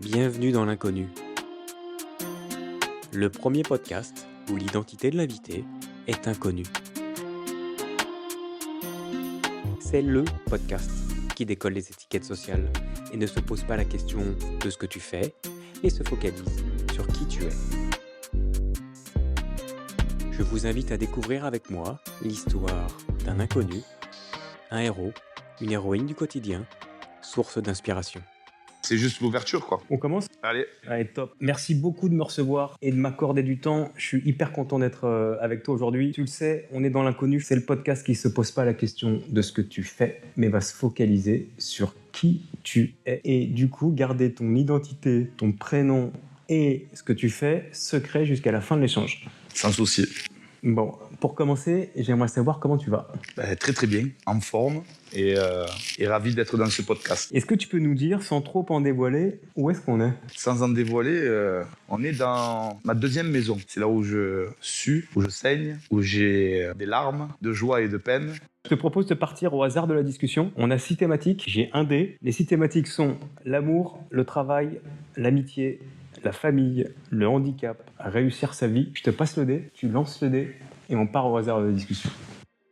Bienvenue dans l'inconnu. Le premier podcast où l'identité de l'invité est inconnue. C'est le podcast qui décolle les étiquettes sociales et ne se pose pas la question de ce que tu fais et se focalise sur qui tu es. Je vous invite à découvrir avec moi l'histoire d'un inconnu, un héros, une héroïne du quotidien, source d'inspiration. C'est juste l'ouverture, quoi. On commence ? Allez. Allez, top. Merci beaucoup de me recevoir et de m'accorder du temps. Je suis hyper content d'être avec toi aujourd'hui. Tu le sais, on est dans l'inconnu. C'est le podcast qui ne se pose pas la question de ce que tu fais, mais va se focaliser sur qui tu es. Et du coup, garder ton identité, ton prénom et ce que tu fais secret jusqu'à la fin de l'échange. Sans souci. Bon, pour commencer, j'aimerais savoir comment tu vas. Très très bien, en forme et ravi d'être dans ce podcast. Est-ce que tu peux nous dire, sans trop en dévoiler, où est-ce qu'on est ? Sans en dévoiler, on est dans ma deuxième maison. C'est là où je sue, où je saigne, où j'ai des larmes de joie et de peine. Je te propose de partir au hasard de la discussion. On a 6 thématiques, j'ai un dé. Les 6 thématiques sont l'amour, le travail, l'amitié, la famille, le handicap, réussir sa vie. Je te passe le dé, tu lances le dé et on part au hasard de la discussion.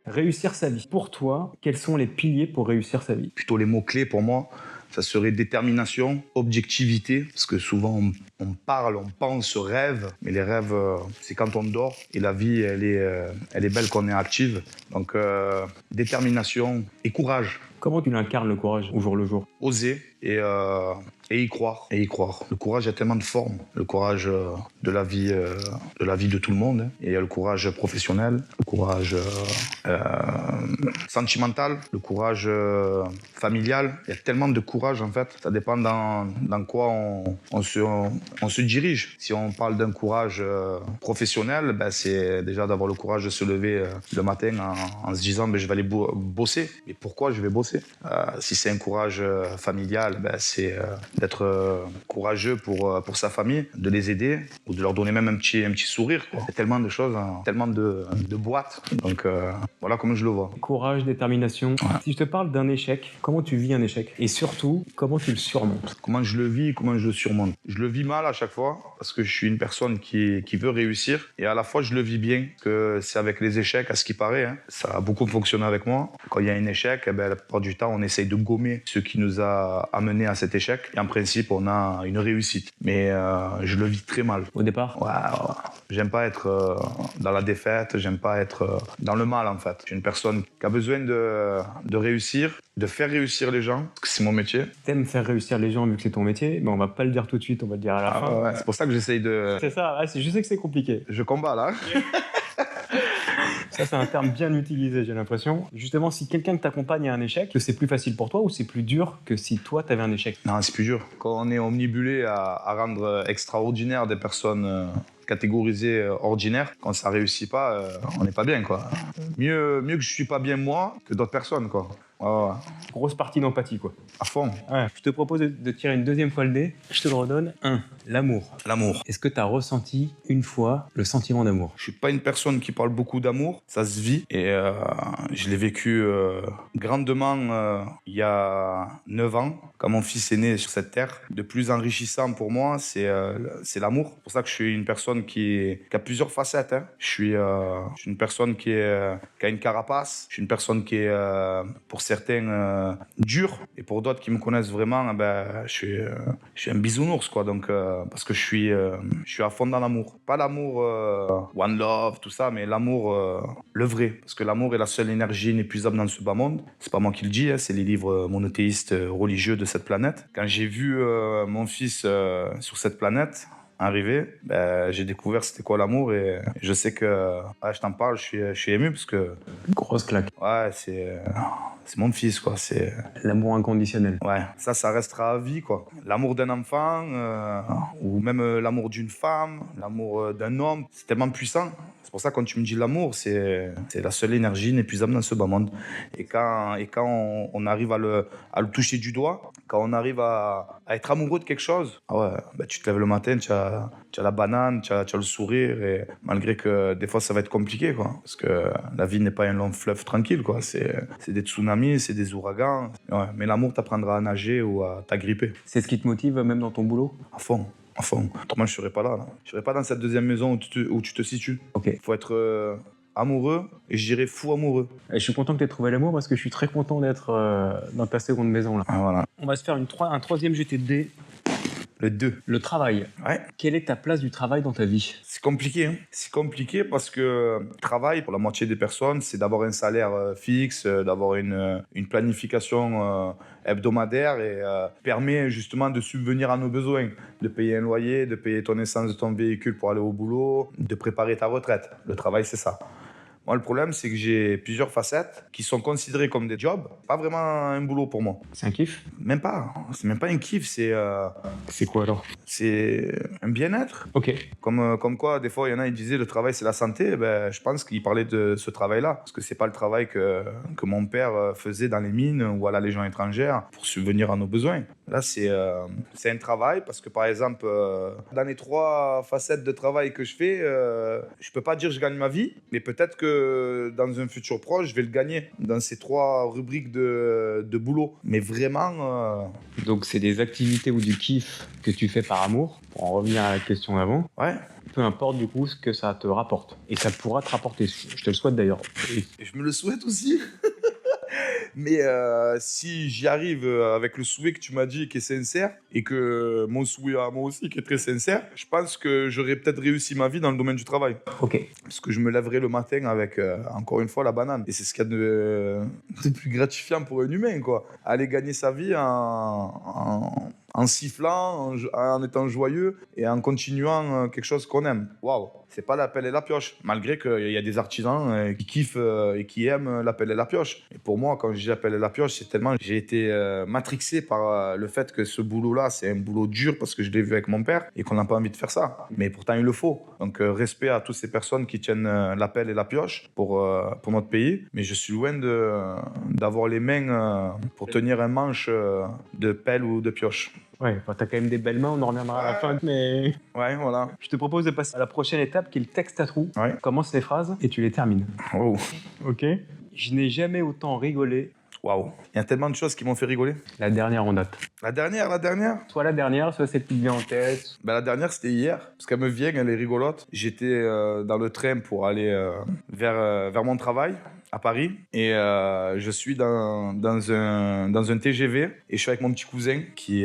Réussir sa vie. Pour toi, quels sont les piliers pour réussir sa vie ? Plutôt les mots-clés pour moi, ça serait détermination, objectivité, parce que souvent on parle, on pense, on rêve, mais les rêves, c'est quand on dort, et la vie, elle est belle quand on est active. Donc détermination et courage. Comment tu l'incarnes le courage au jour le jour ? Oser et y croire. Et y croire. Le courage a tellement de formes. Le courage de la vie de tout le monde. Et il y a le courage professionnel, le courage sentimental, le courage familial. Il y a tellement de courage en fait. Ça dépend dans quoi on se dirige. Si on parle d'un courage professionnel, c'est déjà d'avoir le courage de se lever le matin en se disant je vais aller bosser. Mais pourquoi je vais bosser ? Si c'est un courage familial, c'est d'être courageux pour sa famille, de les aider ou de leur donner même un petit sourire, quoi. Il y a tellement de choses, tellement de boîtes. Donc voilà comment je le vois. Courage, détermination. Ouais. Si je te parle d'un échec, comment tu vis un échec ? Et surtout, comment tu le surmontes ? Comment je le vis, comment je le surmonte ? Je le vis mal à chaque fois parce que je suis une personne qui veut réussir et à la fois je le vis bien, que c'est avec les échecs, à ce qui paraît, ça a beaucoup fonctionné avec moi. Quand il y a un échec, la plupart du temps, on essaye de gommer ce qui nous a amené à cet échec. Et en principe, on a une réussite. Mais je le vis très mal. Au départ ? Ouais. J'aime pas être dans la défaite, j'aime pas être dans le mal en fait. Je suis une personne qui a besoin de réussir, de faire réussir les gens, parce que c'est mon métier. T'aimes faire réussir les gens vu que c'est ton métier, mais on va pas le dire tout de suite, on va le dire à la fin. Ouais. C'est pour ça que j'essaye de... C'est ça, je sais que c'est compliqué. Je combats là. Ça, c'est un terme bien utilisé, j'ai l'impression. Justement, si quelqu'un que t'accompagne a un échec, c'est plus facile pour toi ou c'est plus dur que si toi, t'avais un échec ? Non, c'est plus dur. Quand on est omnibulé à rendre extraordinaire des personnes catégorisées ordinaires, quand ça réussit pas, on n'est pas bien, quoi. Mieux que je suis pas bien moi que d'autres personnes, quoi. Ouais. Grosse partie d'empathie, quoi. À fond. Ouais. Je te propose de tirer une deuxième fois le dé. Je te le redonne. 1. L'amour. L'amour. Est-ce que tu as ressenti une fois le sentiment d'amour ? Je suis pas une personne qui parle beaucoup d'amour. Ça se vit. Et je l'ai vécu grandement il y a 9 ans, quand mon fils est né sur cette terre. Le plus enrichissant pour moi, c'est l'amour. C'est pour ça que je suis une personne qui a plusieurs facettes. Je suis une personne qui a une carapace. Je suis une personne qui est, pour certains, dure. Et pour d'autres qui me connaissent vraiment, je suis un bisounours, quoi. Donc, parce que je suis à fond dans l'amour. Pas l'amour one love, tout ça, mais l'amour, le vrai. Parce que l'amour est la seule énergie inépuisable dans ce bas monde. C'est pas moi qui le dis, c'est les livres monothéistes religieux de cette planète. Quand j'ai vu mon fils sur cette planète arrivé, j'ai découvert c'était quoi l'amour et je sais que je t'en parle, je suis ému parce que grosse claque. Ouais, c'est mon fils, quoi. C'est l'amour inconditionnel. Ouais, ça restera à vie, quoi. L'amour d'un enfant ou même l'amour d'une femme, l'amour d'un homme, c'est tellement puissant. C'est pour ça que quand tu me dis l'amour, c'est la seule énergie inépuisable dans ce bas monde. Et quand on arrive à le toucher du doigt, quand on arrive à être amoureux de quelque chose, tu te lèves le matin, tu as as la banane, tu as le sourire, et malgré que des fois ça va être compliqué, quoi, parce que la vie n'est pas un long fleuve tranquille, quoi. C'est des tsunamis, c'est des ouragans. Ouais, mais l'amour t'apprendra à nager ou à t'agripper. C'est ce qui te motive même dans ton boulot? À fond. Autrement, je serais pas là. Je serais pas dans cette deuxième maison où tu te situes. Ok. Il faut être amoureux, et je dirais fou amoureux. Et je suis content que tu aies trouvé l'amour parce que je suis très content d'être dans ta seconde maison là. Ah, voilà. On va se faire un troisième GTD. Le 2. Le travail. Ouais. Quelle est ta place du travail dans ta vie? C'est compliqué. Hein. C'est compliqué parce que le travail, pour la moitié des personnes, c'est d'avoir un salaire fixe, d'avoir une planification hebdomadaire et permet justement de subvenir à nos besoins, de payer un loyer, de payer ton essence de ton véhicule pour aller au boulot, de préparer ta retraite. Le travail, c'est ça. Moi, le problème, c'est que j'ai plusieurs facettes qui sont considérées comme des jobs, pas vraiment un boulot pour moi. C'est un kiff? Même pas. C'est même pas un kiff, c'est quoi alors? c'est un bien-être. Ok. Comme quoi, des fois, il y en a, ils disaient le travail, c'est la santé. Ben, je pense qu'ils parlaient de ce travail-là. Parce que c'est pas le travail que mon père faisait dans les mines ou à la Légion étrangère pour subvenir à nos besoins. Là, c'est un travail parce que, par exemple, dans les 3 facettes de travail que je fais, je peux pas dire que je gagne ma vie, mais peut-être que dans un futur proche, je vais le gagner dans ces 3 rubriques de boulot. Mais vraiment... Donc c'est des activités ou du kiff que tu fais par amour, pour en revenir à la question d'avant. Ouais. Peu importe du coup ce que ça te rapporte. Et ça pourra te rapporter, je te le souhaite d'ailleurs. Et je me le souhaite aussi. Mais si j'y arrive avec le souhait que tu m'as dit qui est sincère, et que mon souhait à moi aussi qui est très sincère, je pense que j'aurais peut-être réussi ma vie dans le domaine du travail. Ok. Parce que je me lèverai le matin avec, encore une fois, la banane. Et c'est ce qu'il y a de plus gratifiant pour un humain, quoi. Aller gagner sa vie en sifflant, en étant joyeux et en continuant quelque chose qu'on aime. Waouh, c'est pas la pelle et la pioche. Malgré qu'il y a des artisans qui kiffent et qui aiment la pelle et la pioche. Et pour moi, quand je dis la pelle et la pioche, c'est tellement j'ai été matrixé par le fait que ce boulot-là, c'est un boulot dur parce que je l'ai vu avec mon père et qu'on n'a pas envie de faire ça. Mais pourtant, il le faut. Donc, respect à toutes ces personnes qui tiennent la pelle et la pioche pour notre pays. Mais je suis loin d'avoir les mains pour tenir un manche de pelle ou de pioche. Ouais, enfin, t'as quand même des belles mains, on en reviendra à la fin, mais... Ouais, voilà. Je te propose de passer à la prochaine étape qui est le texte à trous. Ouais. Commence les phrases et tu les termines. Oh. Ok. Je n'ai jamais autant rigolé. Waouh. Il y a tellement de choses qui m'ont fait rigoler. La dernière en date. La dernière. Soit la dernière, soit celle qui te vient en tête. Ben, la dernière, c'était hier. Parce qu'elle me vient, elle est rigolote. J'étais dans le train pour aller vers mon travail à Paris. Et je suis dans un TGV. Et je suis avec mon petit cousin, qui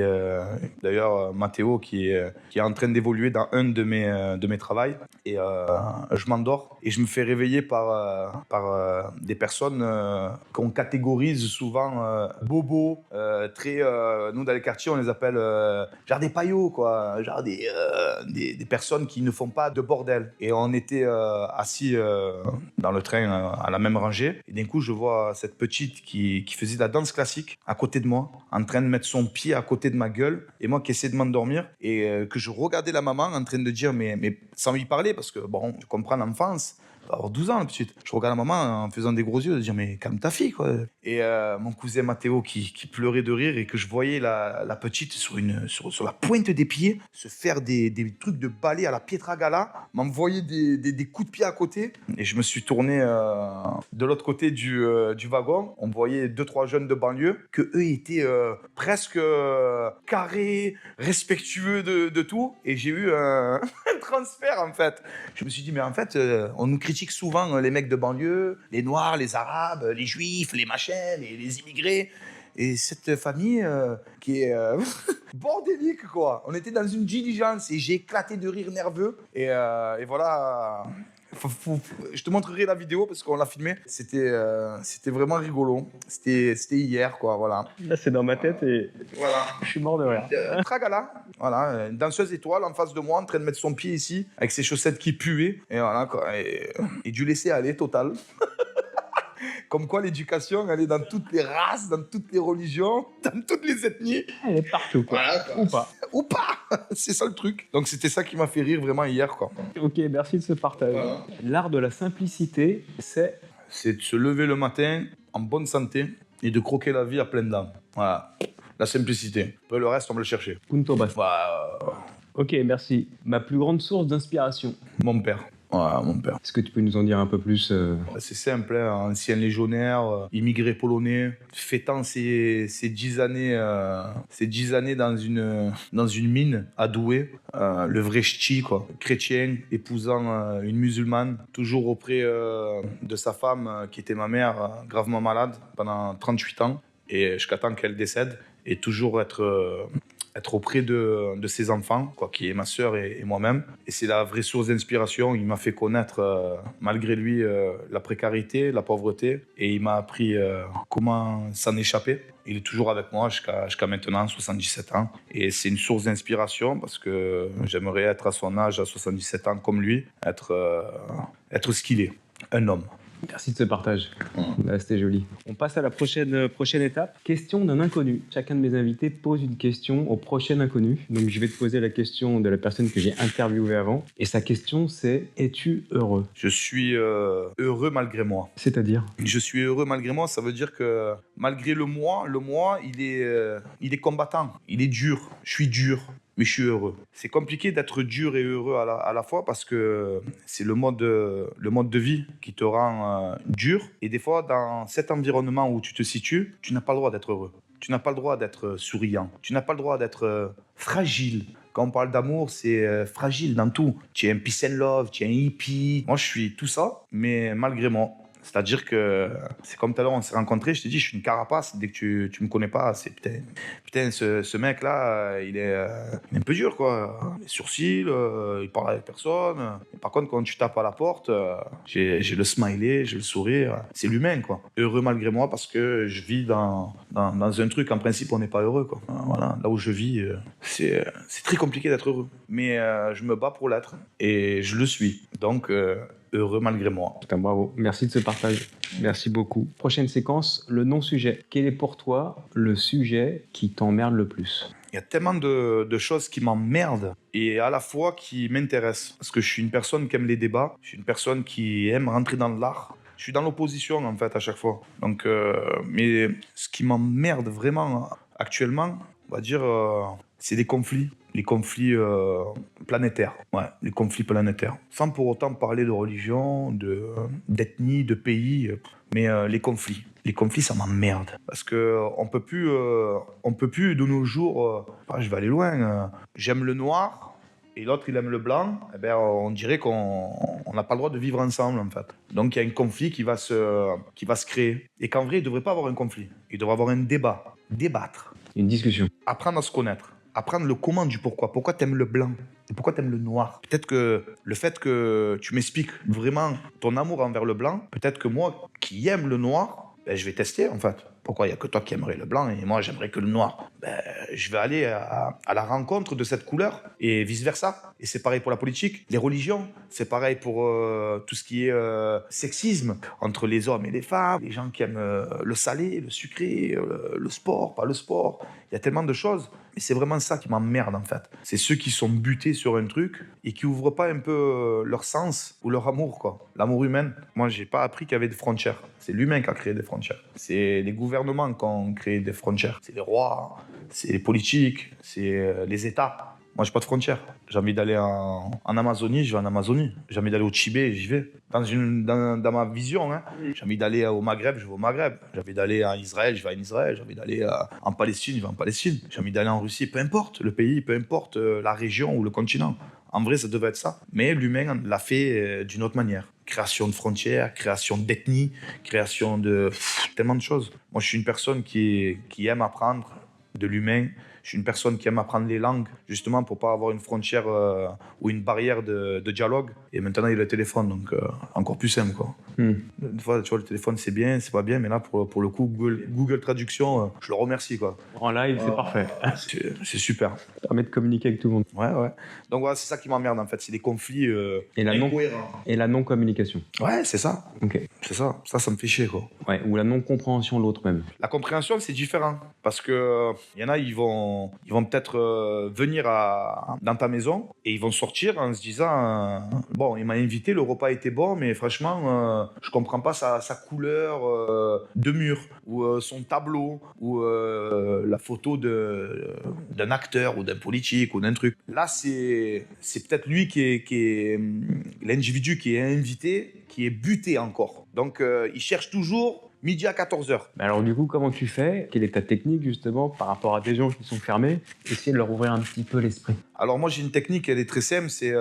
d'ailleurs, Mathéo, qui est en train d'évoluer dans un de mes travails. Et je m'endors. Et je me fais réveiller par des personnes qu'on catégorise souvent bobos, très... nous, dans les quartiers, on les appelle genre des paillots, quoi. Genre des personnes qui ne font pas de bordel. Et on était assis dans le train à la même rangée. Et d'un coup, je vois cette petite qui faisait de la danse classique à côté de moi, en train de mettre son pied à côté de ma gueule. Et moi qui essayais de m'endormir. Et que je regardais la maman en train de dire, mais sans lui parler, parce que bon, tu comprends l'enfance. Alors 12 ans, la petite. Je regarde la maman en faisant des gros yeux, de dire mais calme ta fille, quoi. Et mon cousin Mathéo qui pleurait de rire et que je voyais la petite sur la pointe des pieds se faire des trucs de balai à la Pietra Gala, m'envoyer des coups de pied à côté. Et je me suis tourné de l'autre côté du wagon. On voyait 2-3 jeunes de banlieue que eux étaient presque carrés, respectueux de tout. Et j'ai eu un transfert en fait. Je me suis dit mais en fait on nous critique souvent les mecs de banlieue, les noirs, les arabes, les juifs, les machins, les immigrés. Et cette famille qui est bordélique, quoi. On était dans une diligence et j'ai éclaté de rire nerveux. Et voilà. Je te montrerai la vidéo parce qu'on l'a filmé. C'était vraiment rigolo. C'était hier, quoi. Voilà. Là, c'est dans ma tête et voilà. Je suis mort de rire. Tragala. Voilà. Une danseuse étoile en face de moi en train de mettre son pied ici avec ses chaussettes qui puaient. Et voilà, quoi. Et du laisser aller total. Comme quoi l'éducation, elle est dans toutes les races, dans toutes les religions, dans toutes les ethnies. Elle est partout, quoi. Voilà, quoi. Ou pas. Ou pas. C'est ça le truc. Donc c'était ça qui m'a fait rire vraiment hier, quoi. Ok, merci de ce partage. Voilà. L'art de la simplicité, c'est de se lever le matin en bonne santé et de croquer la vie à pleines dents. Voilà. La simplicité. Après le reste, on va le chercher. Punto basta. Voilà. Ok, merci. Ma plus grande source d'inspiration. Mon père. Ouais, mon père. Est-ce que tu peux nous en dire un peu plus C'est simple, hein, ancien légionnaire, immigré polonais, fêtant ses 10 années, dans une mine à Douai, le vrai ch'ti, quoi. Chrétien, épousant une musulmane, toujours auprès de sa femme, qui était ma mère, gravement malade pendant 38 ans, et jusqu'à temps qu'elle décède, et toujours être auprès de ses enfants, quoi, qui est ma sœur et moi-même. Et c'est la vraie source d'inspiration. Il m'a fait connaître, malgré lui, la précarité, la pauvreté. Et il m'a appris comment s'en échapper. Il est toujours avec moi jusqu'à maintenant, 77 ans. Et c'est une source d'inspiration parce que j'aimerais être à son âge, à 77 ans, comme lui, être ce qu'il est, un homme. Merci de ce partage. C'était joli. On passe à la prochaine étape. Question d'un inconnu. Chacun de mes invités pose une question au prochain inconnu. Donc je vais te poser la question de la personne que j'ai interviewée avant. Et sa question c'est: es-tu heureux? Je suis heureux malgré moi. C'est-à-dire? Je suis heureux malgré moi, ça veut dire que malgré le moi, il est combattant, il est dur. Je suis dur, mais je suis heureux. C'est compliqué d'être dur et heureux à la fois parce que c'est le mode de vie qui te rend dur. Et des fois, dans cet environnement où tu te situes, tu n'as pas le droit d'être heureux. Tu n'as pas le droit d'être souriant. Tu n'as pas le droit d'être fragile. Quand on parle d'amour, c'est fragile dans tout. Tu es un peace and love, tu es un hippie. Moi, je suis tout ça, mais malgré moi. C'est-à-dire que c'est comme tout à l'heure, on s'est rencontrés, je t'ai dit, je suis une carapace. Dès que tu me connais pas, c'est putain, ce mec-là, il est un peu dur, quoi. Les sourcils, il parle avec personne. Et par contre, quand tu tapes à la porte, j'ai le smiley, j'ai le sourire. C'est l'humain, quoi. Heureux malgré moi parce que je vis dans un truc, en principe, on n'est pas heureux, quoi. Voilà, là où je vis, c'est très compliqué d'être heureux. Mais je me bats pour l'être et je le suis. Donc, heureux malgré moi. Putain, bravo. Merci de ce partage. Merci beaucoup. Prochaine séquence, le non-sujet. Quel est pour toi le sujet qui t'emmerde le plus? Il y a tellement de choses qui m'emmerdent et à la fois qui m'intéressent. Parce que je suis une personne qui aime les débats. Je suis une personne qui aime rentrer dans l'art. Je suis dans l'opposition, en fait, à chaque fois. Donc, mais ce qui m'emmerde vraiment actuellement, on va dire, c'est des conflits. Les conflits planétaires. Ouais, les conflits planétaires. Sans pour autant parler de religion, d'ethnie, de pays, mais les conflits. Les conflits, ça m'emmerde. Parce qu'on peut plus de nos jours... je vais aller loin. J'aime le noir et l'autre, il aime le blanc. Eh ben, on dirait qu'on n'a pas le droit de vivre ensemble, en fait. Donc, il y a un conflit qui va se créer. Et qu'en vrai, il ne devrait pas avoir un conflit. Il devrait avoir un débat. Débattre. Une discussion. Apprendre à se connaître. Apprendre le comment du pourquoi. Pourquoi t'aimes le blanc et pourquoi t'aimes le noir. Peut-être que le fait que tu m'expliques vraiment ton amour envers le blanc, peut-être que moi, qui aime le noir, je vais tester, en fait. Pourquoi il n'y a que toi qui aimerais le blanc et moi, j'aimerais que le noir. Je vais aller à la rencontre de cette couleur et vice-versa. Et c'est pareil pour la politique, les religions. C'est pareil pour tout ce qui est sexisme entre les hommes et les femmes, les gens qui aiment le salé, le sucré, le sport, pas le sport. Il y a tellement de choses. Et c'est vraiment ça qui m'emmerde, en fait. C'est ceux qui sont butés sur un truc et qui ouvrent pas un peu leur sens ou leur amour, quoi. L'amour humain. Moi, j'ai pas appris qu'il y avait des frontières. C'est l'humain qui a créé des frontières. C'est les gouvernements qui ont créé des frontières. C'est les rois, c'est les politiques, c'est les États. Moi, j'ai pas de frontières. J'ai envie d'aller en Amazonie, je vais en Amazonie. J'ai envie d'aller au Tibet, j'y vais. Dans ma vision, hein. J'ai envie d'aller au Maghreb, je vais au Maghreb. J'ai envie d'aller en Israël, je vais en Israël. J'ai envie d'aller en Palestine, je vais en Palestine. J'ai envie d'aller en Russie, peu importe le pays, peu importe la région ou le continent. En vrai, ça devait être ça. Mais l'humain l'a fait d'une autre manière. Création de frontières, création d'ethnie, création de tellement de choses. Moi, je suis une personne qui aime apprendre de l'humain. Je suis une personne qui aime apprendre les langues, justement pour pas avoir une frontière ou une barrière de dialogue. Et maintenant, il y a le téléphone, donc encore plus simple, quoi. Des fois, tu vois, le téléphone, c'est bien, c'est pas bien, mais là, pour le coup, Google Traduction, je le remercie, quoi. En live, c'est parfait. C'est super. Ça permet de communiquer avec tout le monde. Ouais. Donc voilà, c'est ça qui m'emmerde, en fait. C'est des conflits incohérents. Et la non-communication. Ouais, c'est ça. Ok. C'est ça. Ça me fait chier, quoi. Ouais, ou la non-compréhension de l'autre même. La compréhension, c'est différent. Parce que y en a, ils vont ils vont peut-être venir dans ta maison et ils vont sortir en se disant bon, il m'a invité, le repas était bon, mais franchement, je comprends pas sa couleur de mur ou son tableau ou la photo d'un acteur ou d'un politique ou d'un truc. Là, c'est peut-être lui qui est l'individu qui est invité, qui est buté encore. Donc, il cherche toujours midi à 14h. Alors du coup, comment tu fais? Quelle est ta technique justement par rapport à des gens qui sont fermés? Essayer de leur ouvrir un petit peu l'esprit. Alors moi, j'ai une technique, elle est très simple, c'est...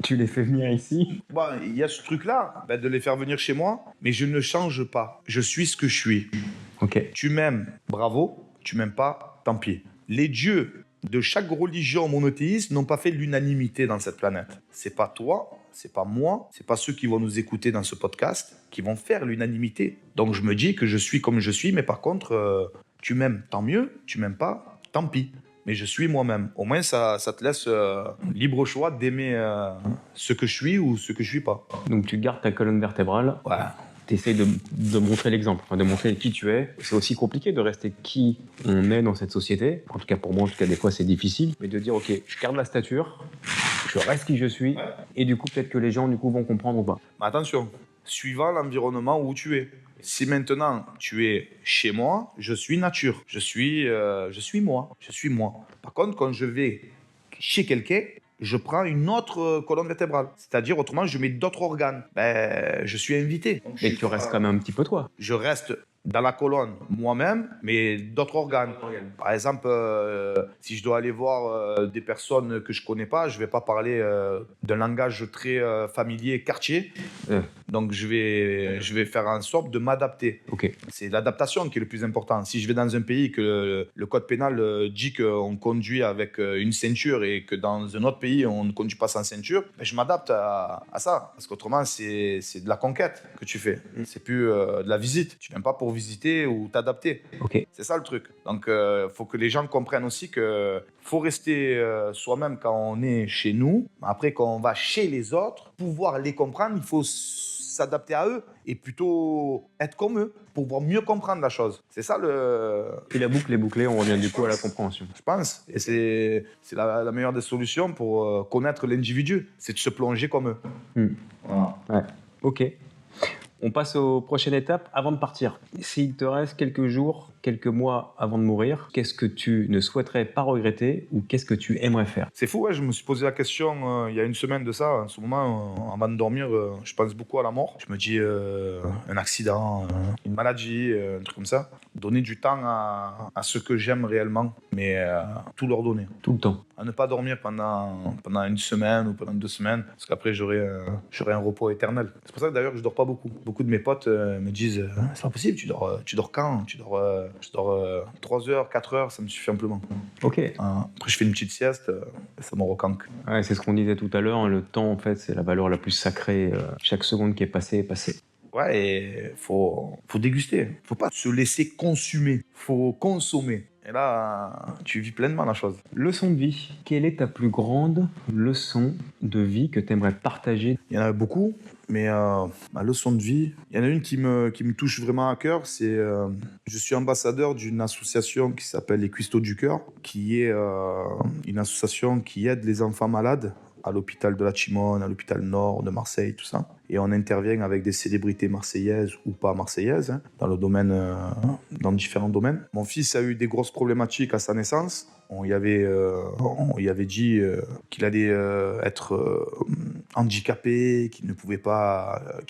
Tu les fais venir ici? Il y a ce truc-là, de les faire venir chez moi, mais je ne change pas. Je suis ce que je suis. Ok. Tu m'aimes, bravo. Tu m'aimes pas, tant pis. Les dieux de chaque religion monothéiste n'ont pas fait l'unanimité dans cette planète. C'est pas toi, c'est pas moi, c'est pas ceux qui vont nous écouter dans ce podcast qui vont faire l'unanimité. Donc je me dis que je suis comme je suis, mais par contre, tu m'aimes, tant mieux. Tu m'aimes pas, tant pis. Mais je suis moi-même. Au moins, ça te laisse libre choix d'aimer ce que je suis ou ce que je suis pas. Donc tu gardes ta colonne vertébrale. Ouais. Tu essayes de montrer l'exemple, de montrer qui tu es. C'est aussi compliqué de rester qui on est dans cette société. En tout cas pour moi, en tout cas des fois c'est difficile. Mais de dire ok, je garde la stature, je reste qui je suis, et du coup peut-être que les gens vont comprendre ou pas. Mais attention, suivant l'environnement où tu es. Si maintenant tu es chez moi, je suis nature, je suis moi, je suis moi. Par contre, quand je vais chez quelqu'un, je prends une autre colonne vertébrale. C'est-à-dire, autrement, je mets d'autres organes. Je suis invité. Donc, Mais tu restes quand même un petit peu toi. Je reste dans la colonne moi-même, mais d'autres organes. Par exemple, si je dois aller voir des personnes que je connais pas, je vais pas parler d'un langage très familier, quartier. Donc je vais faire en sorte de m'adapter. Ok. C'est l'adaptation qui est le plus important. Si je vais dans un pays que le code pénal dit qu'on conduit avec une ceinture et que dans un autre pays on ne conduit pas sans ceinture, je m'adapte à ça. Parce qu'autrement c'est de la conquête que tu fais. C'est plus de la visite. Tu viens pas pour visiter ou t'adapter. Ok. C'est ça le truc. Donc faut que les gens comprennent aussi que faut rester soi-même quand on est chez nous. Après quand on va chez les autres, pouvoir les comprendre, il faut s'adapter à eux et plutôt être comme eux pour pouvoir mieux comprendre la chose. C'est ça le... Et la boucle est bouclée, on revient du coup à la compréhension. Je pense. Et c'est la meilleure des solutions pour connaître l'individu. C'est de se plonger comme eux. Voilà. Ouais. Ok. On passe aux prochaines étapes avant de partir. S'il te reste quelques jours, quelques mois avant de mourir, qu'est-ce que tu ne souhaiterais pas regretter ou qu'est-ce que tu aimerais faire? C'est fou, je me suis posé la question il y a une semaine de ça. En ce moment, avant de dormir, je pense beaucoup à la mort. Je me dis un accident, une maladie, un truc comme ça. Donner du temps à ce que j'aime réellement, mais tout leur donner. Tout le temps. À ne pas dormir pendant une semaine ou pendant 2 semaines, parce qu'après j'aurai un repos éternel. C'est pour ça que d'ailleurs je dors pas beaucoup. Beaucoup de mes potes me disent c'est pas possible, tu dors quand? Je dors 3 heures, 4 heures, ça me suffit amplement. Ok. Après je fais une petite sieste, ça me recanque. Ouais, c'est ce qu'on disait tout à l'heure, le temps en fait c'est la valeur la plus sacrée. Chaque seconde qui est passée est passée. Ouais, et faut déguster. Faut pas se laisser consumer, faut consommer. Et là, tu vis pleinement la chose. Leçon de vie. Quelle est ta plus grande leçon de vie que tu aimerais partager? Il y en a beaucoup, mais ma leçon de vie, il y en a une qui me touche vraiment à cœur. C'est je suis ambassadeur d'une association qui s'appelle les Cuistots du Cœur, qui est une association qui aide les enfants malades à l'hôpital de la Chimone, à l'hôpital Nord de Marseille, tout ça. Et on intervient avec des célébrités marseillaises ou pas marseillaises, dans différents domaines. Mon fils a eu des grosses problématiques à sa naissance. On y avait dit qu'il allait être handicapé, qu'il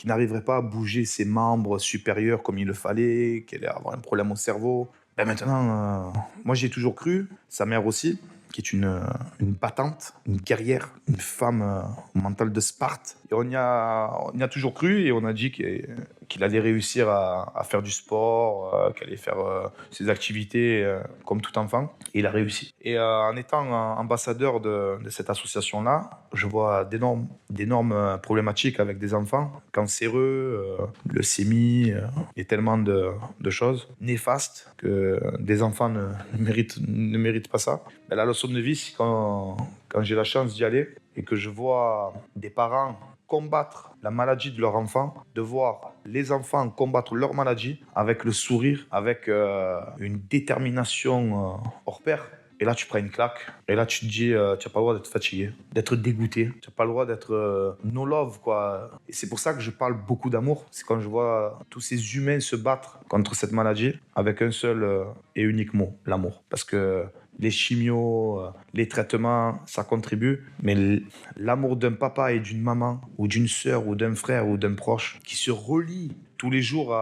n'arriverait pas à bouger ses membres supérieurs comme il le fallait, qu'il allait avoir un problème au cerveau. Maintenant, moi j'y ai toujours cru, sa mère aussi, qui est une battante, une guerrière, une femme mentale de Sparte. Et on y a toujours cru et on a dit qu'il allait réussir à faire du sport, qu'il allait faire ses activités comme tout enfant. Et il a réussi. Et en étant ambassadeur de cette association-là, je vois d'énormes problématiques avec des enfants, cancéreux, leucémie, et tellement de choses néfastes que des enfants ne méritent pas ça. Mais la leçon de vie, c'est quand j'ai la chance d'y aller et que je vois des parents combattre la maladie de leur enfant, de voir les enfants combattre leur maladie avec le sourire, avec une détermination hors pair. Et là, tu prends une claque. Et là, tu te dis, tu n'as pas le droit d'être fatigué, d'être dégoûté. Tu n'as pas le droit d'être no love, quoi. Et c'est pour ça que je parle beaucoup d'amour. C'est quand je vois tous ces humains se battre contre cette maladie avec un seul et unique mot, l'amour. Parce que les chimios, les traitements, ça contribue. Mais l'amour d'un papa et d'une maman, ou d'une sœur, ou d'un frère, ou d'un proche, qui se relie tous les jours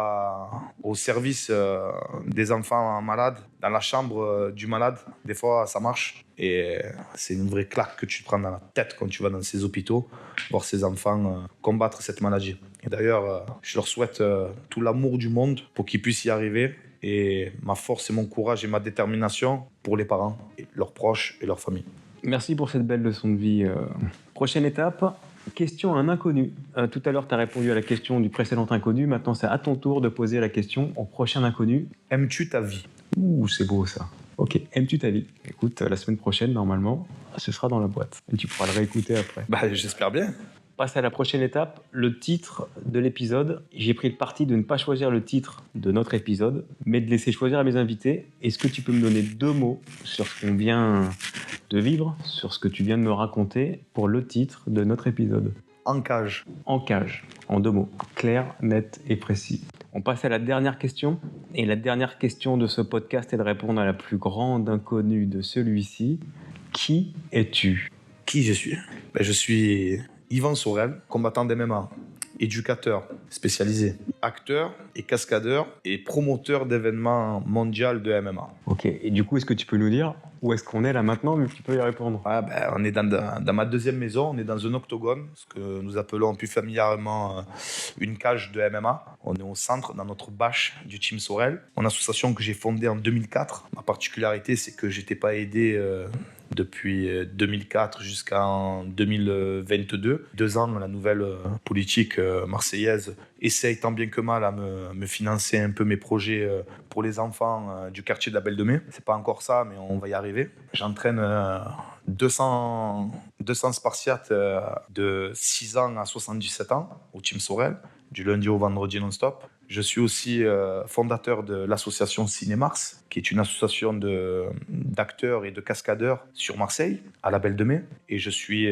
au service des enfants malades, dans la chambre du malade. Des fois, ça marche. Et c'est une vraie claque que tu te prends dans la tête quand tu vas dans ces hôpitaux, voir ces enfants combattre cette maladie. Et d'ailleurs, je leur souhaite tout l'amour du monde pour qu'ils puissent y arriver. Et ma force et mon courage et ma détermination pour les parents, et leurs proches et leurs familles. Merci pour cette belle leçon de vie. Prochaine étape, question à un inconnu. Tout à l'heure, tu as répondu à la question du précédent inconnu. Maintenant, c'est à ton tour de poser la question au prochain inconnu. Aimes-tu ta vie ? Ouh, c'est beau ça. Ok, aimes-tu ta vie ? Écoute, la semaine prochaine, normalement, ce sera dans la boîte. Et tu pourras le réécouter après. J'espère bien. Passe à la prochaine étape, le titre de l'épisode. J'ai pris le parti de ne pas choisir le titre de notre épisode, mais de laisser choisir à mes invités. Est-ce que tu peux me donner 2 mots sur ce qu'on vient de vivre, sur ce que tu viens de me raconter pour le titre de notre épisode ? En cage. En cage, en 2 mots, clair, net et précis. On passe à la dernière question. Et la dernière question de ce podcast est de répondre à la plus grande inconnue de celui-ci. Qui es-tu ? Qui je suis ? Je suis Yvan Sorel, combattant d'MMA, éducateur spécialisé, acteur et cascadeur et promoteur d'événements mondiaux de MMA. Ok, et du coup, est-ce que tu peux nous dire où est-ce qu'on est là maintenant, mais tu peux y répondre ? On est dans ma deuxième maison, on est dans un octogone, ce que nous appelons plus familièrement une cage de MMA. On est au centre, dans notre bâche du Team Sorel, une association que j'ai fondée en 2004. Ma particularité, c'est que je n'étais pas aidé depuis 2004 jusqu'en 2022. 2 ans, la nouvelle politique marseillaise essaye tant bien que mal à me financer un peu mes projets pour les enfants du quartier de la Belle de Mai. C'est pas encore ça, mais on va y arriver. J'entraîne 200 Spartiates de 6 ans à 77 ans au Team Sorel, du lundi au vendredi non-stop. Je suis aussi fondateur de l'association Cinémars, qui est une association d'acteurs et de cascadeurs sur Marseille, à la Belle de Mai. Et je suis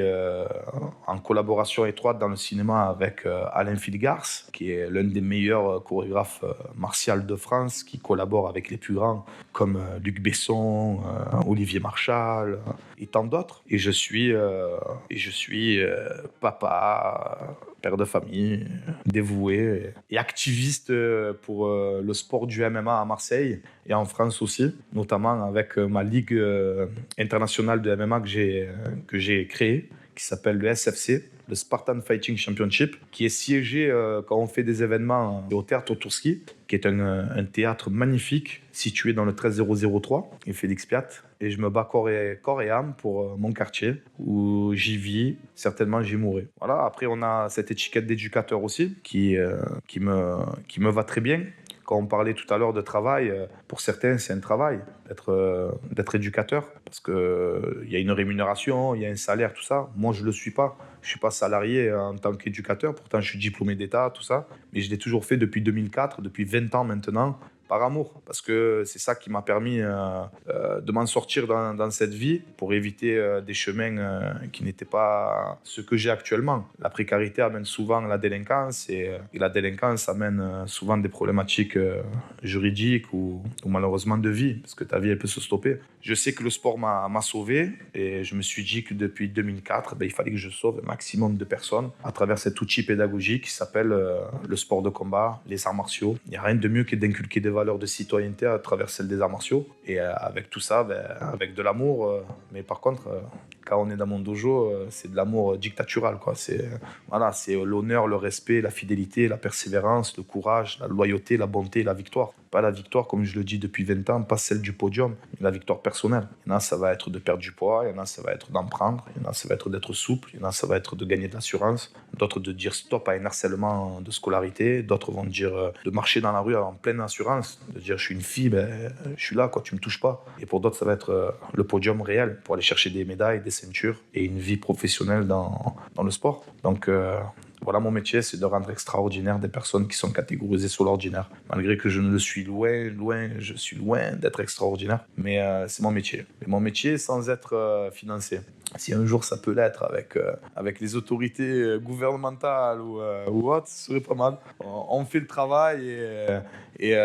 en collaboration étroite dans le cinéma avec Alain Filgars, qui est l'un des meilleurs chorégraphes martiaux de France, qui collabore avec les plus grands comme Luc Besson, Olivier Marchal et tant d'autres. Et je suis papa, père de famille, dévoué et activiste pour le sport du MMA à Marseille et en France aussi, notamment avec ma ligue internationale de MMA que j'ai créée, qui s'appelle le SFC, le Spartan Fighting Championship, qui est siégé quand on fait des événements au Théâtre Tourski, qui est un théâtre magnifique situé dans le 13003, et Félix Piat. Et je me bats corps et âme pour mon quartier, où j'y vis, certainement j'y mourrai. Voilà, après on a cette étiquette d'éducateur aussi, qui me va très bien. Quand on parlait tout à l'heure de travail, pour certains, c'est un travail d'être éducateur, parce qu'il y a une rémunération, il y a un salaire, tout ça. Moi, je ne le suis pas. Je ne suis pas salarié en tant qu'éducateur, pourtant je suis diplômé d'État, tout ça. Mais je l'ai toujours fait depuis 2004, depuis 20 ans maintenant, par amour, parce que c'est ça qui m'a permis de m'en sortir dans cette vie pour éviter des chemins qui n'étaient pas ceux que j'ai actuellement. La précarité amène souvent la délinquance et la délinquance amène souvent des problématiques juridiques ou malheureusement de vie, parce que ta vie elle peut se stopper. Je sais que le sport m'a sauvé et je me suis dit que depuis 2004, il fallait que je sauve un maximum de personnes à travers cet outil pédagogique qui s'appelle le sport de combat, les arts martiaux. Il n'y a rien de mieux que d'inculquer des valeurs de citoyenneté à travers celle des arts martiaux. Et avec tout ça, avec de l'amour. Mais par contre, quand on est dans mon dojo, c'est de l'amour dictatural, quoi. C'est l'honneur, le respect, la fidélité, la persévérance, le courage, la loyauté, la bonté, la victoire. Pas la victoire, comme je le dis depuis 20 ans, pas celle du podium, mais la victoire personnelle. Il y en a, ça va être de perdre du poids, il y en a, ça va être d'en prendre, il y en a, ça va être d'être souple, il y en a, ça va être de gagner de l'assurance, d'autres de dire stop à un harcèlement de scolarité, d'autres vont dire de marcher dans la rue en pleine assurance, de dire je suis une fille, je suis là, quoi, tu me touches pas. Et pour d'autres, ça va être le podium réel pour aller chercher des médailles, des ceintures et une vie professionnelle dans le sport. Donc Voilà, mon métier, c'est de rendre extraordinaire des personnes qui sont catégorisées sur l'ordinaire. Malgré que je ne le suis je suis loin d'être extraordinaire, mais c'est mon métier. Et mon métier sans être financé. Si un jour ça peut l'être avec les autorités gouvernementales ou autres, ce serait pas mal. On fait le travail et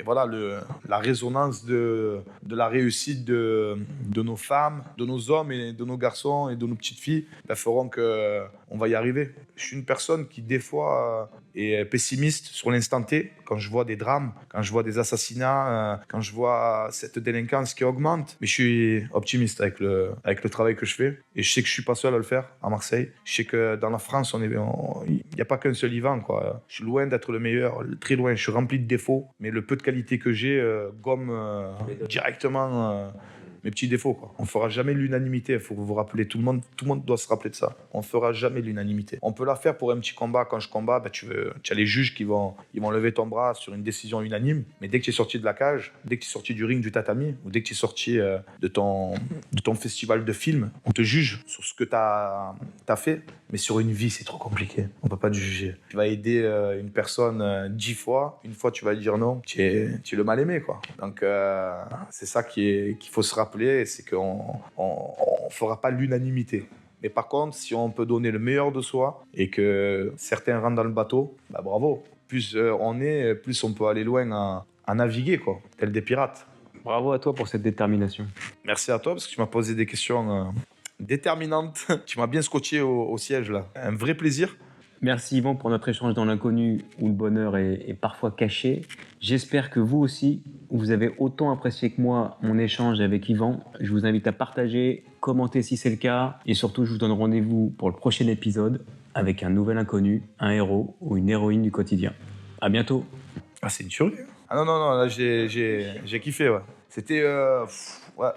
voilà, la résonance de la réussite de nos femmes, de nos hommes et de nos garçons et de nos petites filles feront qu'on va y arriver. Je suis une personne qui, des fois, est pessimiste sur l'instant T. Quand je vois des drames, quand je vois des assassinats, quand je vois cette délinquance qui augmente. Mais je suis optimiste avec le travail que je fais. Et je sais que je ne suis pas seul à le faire à Marseille. Je sais que dans la France, il n'y a pas qu'un seul Yvan, quoi. Je suis loin d'être le meilleur, très loin. Je suis rempli de défauts. Mais le peu de qualité que j'ai gomme directement mes petits défauts, quoi. On ne fera jamais l'unanimité, il faut vous rappeler, tout le monde doit se rappeler de ça. On ne fera jamais l'unanimité. On peut la faire pour un petit combat. Quand je combats, tu as les juges qui vont lever ton bras sur une décision unanime, mais dès que tu es sorti de la cage, dès que tu es sorti du ring, du tatami, ou dès que tu es sorti de ton festival de films, on te juge sur ce que tu as fait, mais sur une vie, c'est trop compliqué. On ne peut pas te juger. Tu vas aider une personne 10 fois, une fois tu vas lui dire non, tu es le mal aimé, quoi. Donc c'est ça qu'il faut se rappeler, c'est qu'on ne fera pas l'unanimité. Mais par contre, si on peut donner le meilleur de soi et que certains rentrent dans le bateau, bah bravo. Plus on est, plus on peut aller loin à naviguer, quoi, tel des pirates. Bravo à toi pour cette détermination. Merci à toi parce que tu m'as posé des questions déterminantes. Tu m'as bien scotché au siège, là. Un vrai plaisir. Merci Yvan pour notre échange dans l'inconnu où le bonheur est parfois caché. J'espère que vous aussi, vous avez autant apprécié que moi mon échange avec Yvan. Je vous invite à partager, commenter si c'est le cas et surtout je vous donne rendez-vous pour le prochain épisode avec un nouvel inconnu, un héros ou une héroïne du quotidien. À bientôt. Ah, c'est une tuerie. Ah non, là j'ai kiffé, ouais. C'était... ouais.